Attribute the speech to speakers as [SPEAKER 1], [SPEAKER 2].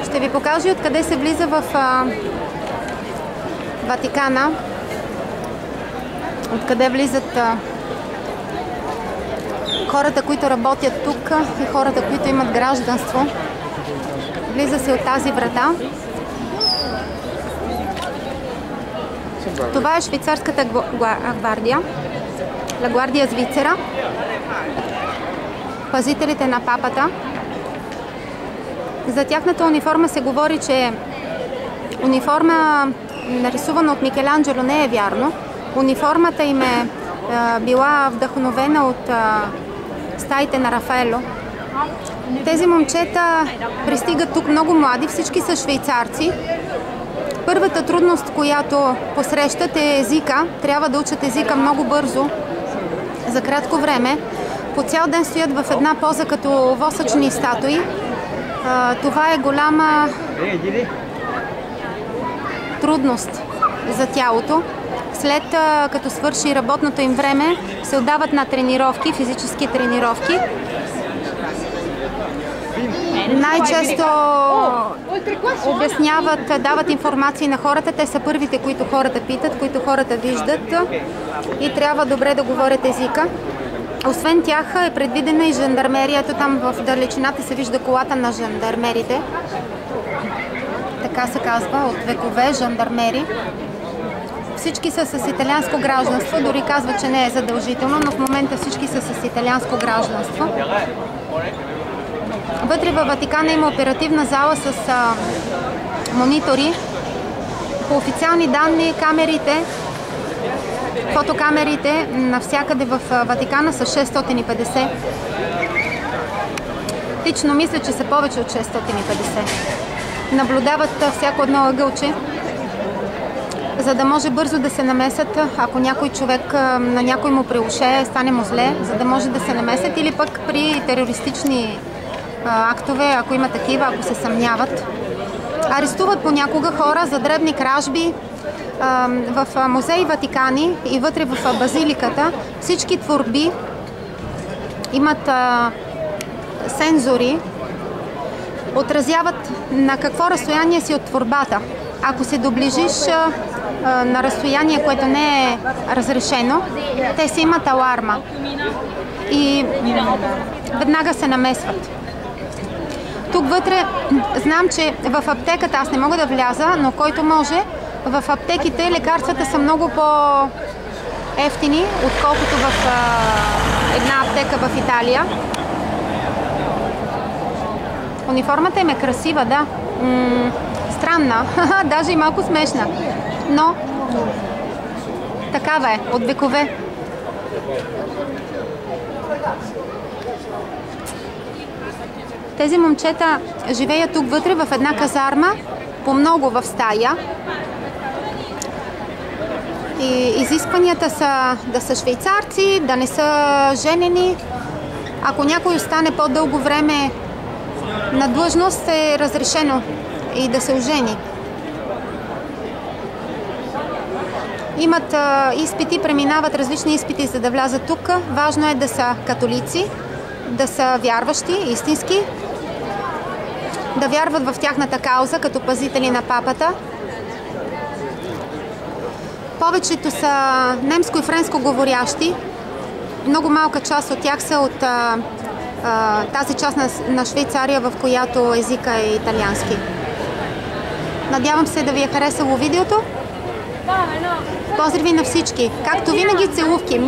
[SPEAKER 1] Ще ви покажа откъде се влиза в Ватикана. Откъде влизат хората, които работят тук и хората, които имат гражданство. Влиза се от тази врата. Това е швейцарската гвардия. La Guardia Svizzera. Пазителите на папата. За тяхната униформа се говори, че униформа, нарисувана от Микеланджело, не е вярно. Униформата им е била вдъхновена от стаите на Рафаело. Тези момчета пристигат тук много млади, всички са швейцарци. Първата трудност, която посрещат, е езика. Трябва да учат езика много бързо, за кратко време. По цял ден стоят в една поза като восъчни статуи. Това е голяма трудност за тялото. След като свърши работното им време, се отдават на тренировки, физически тренировки. Най-често обясняват, дават информации на хората. Те са първите, които хората питат, които хората виждат и трябва добре да говорят езика. Освен тях е предвидена и жандармерията. Там в далечината се вижда колата на жандармерите. Така се казва, от векове жандармери. Всички са с италианско гражданство, дори казват, че не е задължително, но в момента всички са с италианско гражданство. Вътре във Ватикана има оперативна зала с монитори. По официални данни, камерите, фотокамерите навсякъде в Ватикана са 650. Лично мисля, че са повече от 650. Наблюдават всяко едно ъгълче, за да може бързо да се намесят, ако някой човек на някой му преуше, стане му зле, за да може да се намесят, или пък при терористични актове, ако има такива, ако се съмняват. Арестуват понякога хора за дребни кражби. В музей Ватикани и вътре в базиликата всички творби имат сензори, отразяват на какво разстояние си от творбата. Ако се доближиш на разстояние, което не е разрешено, те си имат аларма и веднага се намесват. Тук вътре знам, че в аптеката, аз не мога да вляза, но който може, в аптеките лекарствата са много по-евтини, отколкото в една аптека в Италия. Униформата им е красива, да. Странна, даже и малко смешна, но такава е, от векове. Тези момчета живеят тук вътре в една казарма, по много в стая. И изискванията са да са швейцарци, да не са женени. Ако някой остане по-дълго време на длъжност, е разрешено и да се ожени. Имат изпити, преминават различни изпити, за да влязат тук. Важно е да са католици, да са вярващи, истински, да вярват в тяхната кауза като пазители на папата. Повечето са немско и френско говорящи. Много малка част от тях са от тази част на Швейцария, в която езика е италиански. Надявам се да ви е харесало видеото. Поздрави на всички! Както винаги, целувки!